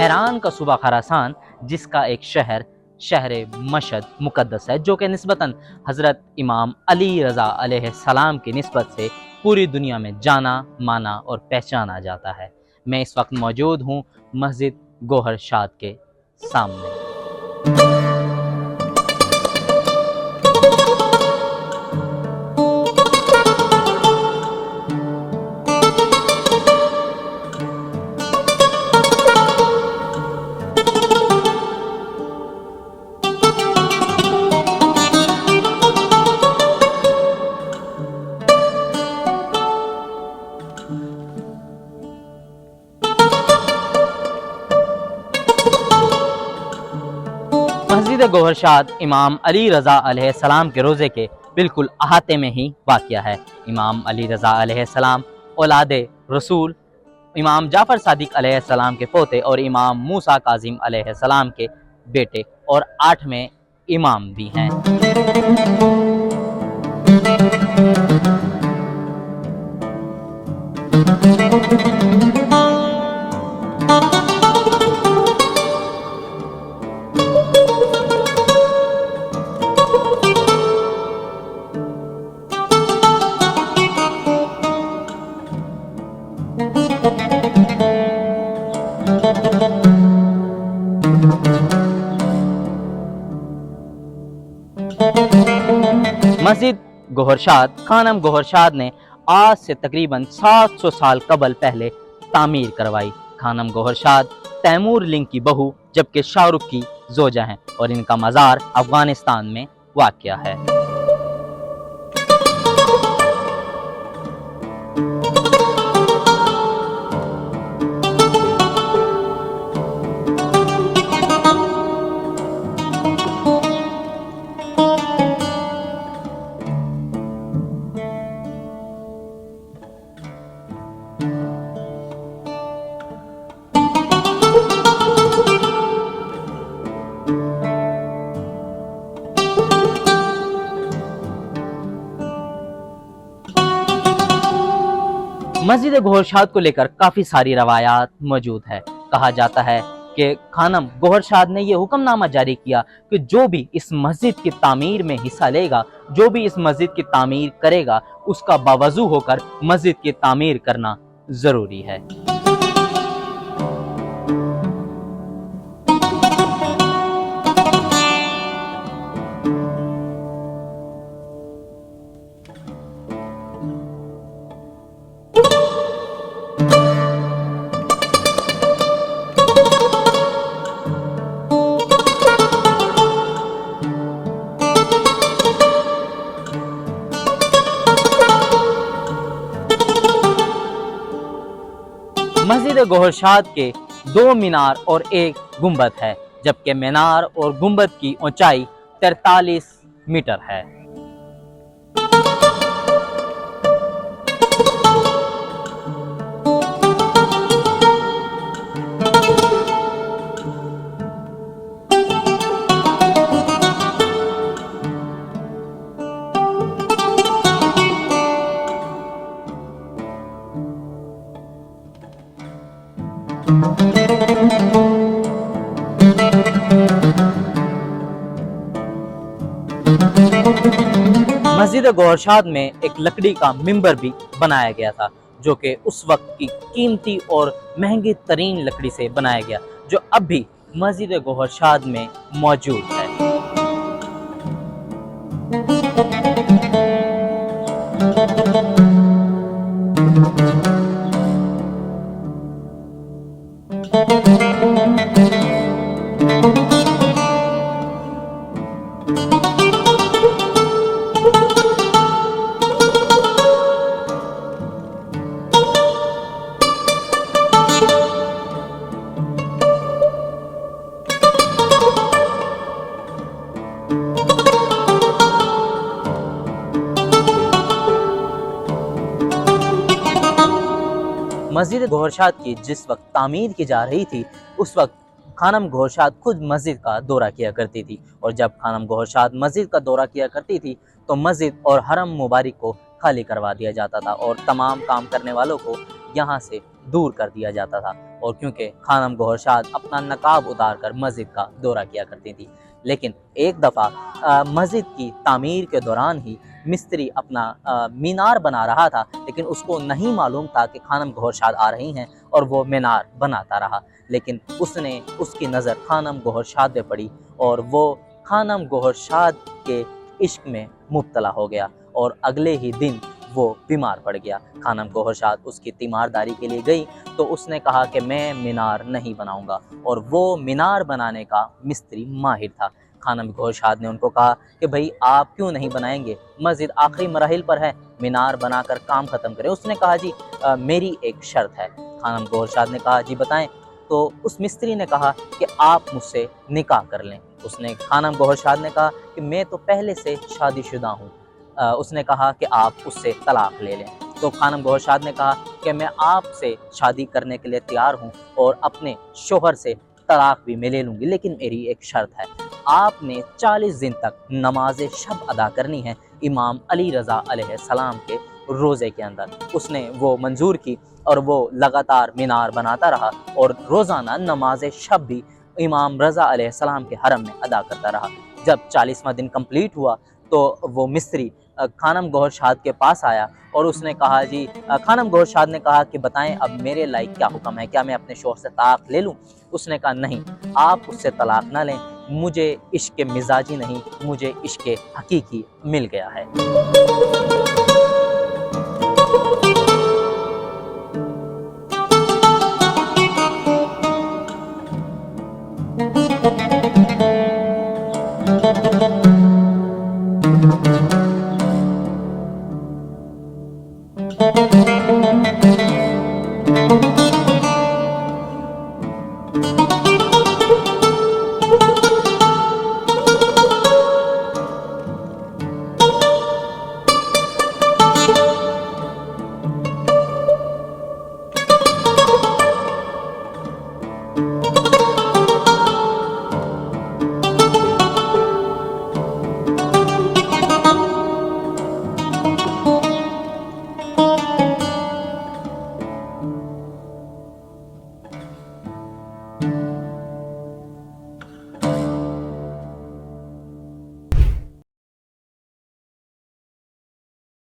Iran का सूबा खरासान, जिसका एक शहर शहर मशहद मुक़द्दस है, जो कि निस्बतन हज़रत इमाम अली रज़ा अलैहिस्सलाम की निस्बत से पूरी दुनिया में जाना माना और पहचाना जाता है। मैं इस वक्त मौजूद हूँ मस्जिद गोहर शाद के सामने। मस्जिद गोहर शाद इमाम अली रज़ा अलैहिस्सलाम के रोज़े के बिल्कुल अहाते में ही वाक़या है। इमाम अली रज़ा अलैहिस्सलाम औलादे रसूल, इमाम जाफ़र सादिक अलैहिस्सलाम के पोते और इमाम मूसा काज़िम अलैहिस्सलाम के बेटे और 8वें इमाम भी हैं। मस्जिद गोहरशाद खानम गोहरशाद ने आज से तकरीबन 700 साल कबल पहले तामीर करवाई। खानम गोहरशाद तैमूर लिंग की बहू जबकि शाहरुख की जोजा हैं और इनका मज़ार अफगानिस्तान में वाक़या है। मस्जिद गोहरशाद को लेकर काफ़ी सारी रवायात मौजूद है। कहा जाता है कि खानम गोहरशाद ने यह हुक्मनामा जारी किया कि जो भी इस मस्जिद की तामीर में हिस्सा लेगा, जो भी इस मस्जिद की तामीर करेगा, उसका बावजू होकर मस्जिद की तामीर करना ज़रूरी है। मस्जिद गोहरशाद के 2 मीनार और 1 गुंबद है, जबकि मीनार और गुंबद की ऊंचाई 43 मीटर है। मस्जिद गोहरशाद में एक लकड़ी का मिंबर भी बनाया गया था, जो कि उस वक्त की कीमती और महंगी तरीन लकड़ी से बनाया गया, जो अब भी मस्जिद गोहरशाद में मौजूद है। मस्जिद गोहरशाद की जिस वक्त तामीर की जा रही थी, उस वक्त खानम गोहरशाद खुद मस्जिद का दौरा किया करती थी, और जब खानम गोहरशाद मस्जिद का दौरा किया करती थी तो मस्जिद और हरम मुबारक को खाली करवा दिया जाता था और तमाम काम करने वालों को यहाँ से दूर कर दिया जाता था। और क्योंकि खानम गोहर शाद अपना नकाब उतार कर मस्जिद का दौरा किया करती थी, लेकिन एक दफ़ा मस्जिद की तामीर के दौरान ही मिस्त्री अपना मीनार बना रहा था, लेकिन उसको नहीं मालूम था कि खानम गोहर शाद आ रही हैं, और वो मीनार बनाता रहा। लेकिन उसकी नज़र खानम गोहर शाद पे पड़ी और वो खानम गोहर शाद के इश्क में मुब्तला हो गया और अगले ही दिन वो बीमार पड़ गया। खानम गोहर शाद उसकी तीमारदारी के लिए गई तो उसने कहा कि मैं मीनार नहीं बनाऊंगा, और वो मीनार बनाने का मिस्त्री माहिर था। खानम गोहर शाद ने उनको कहा कि भाई आप क्यों नहीं बनाएंगे, मस्जिद आखिरी मराहिल पर है, मीनार बनाकर काम ख़त्म करें। उसने कहा जी मेरी एक शर्त है। खानम गोहर शाद ने कहा जी बताएं। तो उस मिस्त्री ने कहा कि आप मुझसे निकाह कर लें। खानम गोहर शाद ने कहा कि मैं तो पहले से शादीशुदा हूँ। उसने कहा कि आप उससे तलाक ले लें। तो खानम गोहर शाद ने कहा कि मैं आपसे शादी करने के लिए तैयार हूँ और अपने शोहर से तलाक भी मैं ले लूँगी, लेकिन मेरी एक शर्त है, आपने 40 दिन तक नमाज शब अदा करनी है इमाम अली रज़ा अलैहिस्सलाम के रोज़े के अंदर। उसने वो मंजूर की और वो लगातार मीनार बनाता रहा और रोज़ाना नमाज शब भी इमाम रज़ा अलैहिस्सलाम के हरम में अदा करता रहा। जब 40वां दिन कंप्लीट हुआ तो वो मिस्त्री खानम गोहर शाद के पास आया और उसने कहा जी खानम गोहर शाद ने कहा कि बताएं अब मेरे लायक क्या हुक्म है, क्या मैं अपने शोहर से तलाक ले लूं? उसने कहा नहीं, आप उससे तलाक ना लें, मुझे इश्क मिजाजी नहीं, मुझे इश्क हकीकी मिल गया है।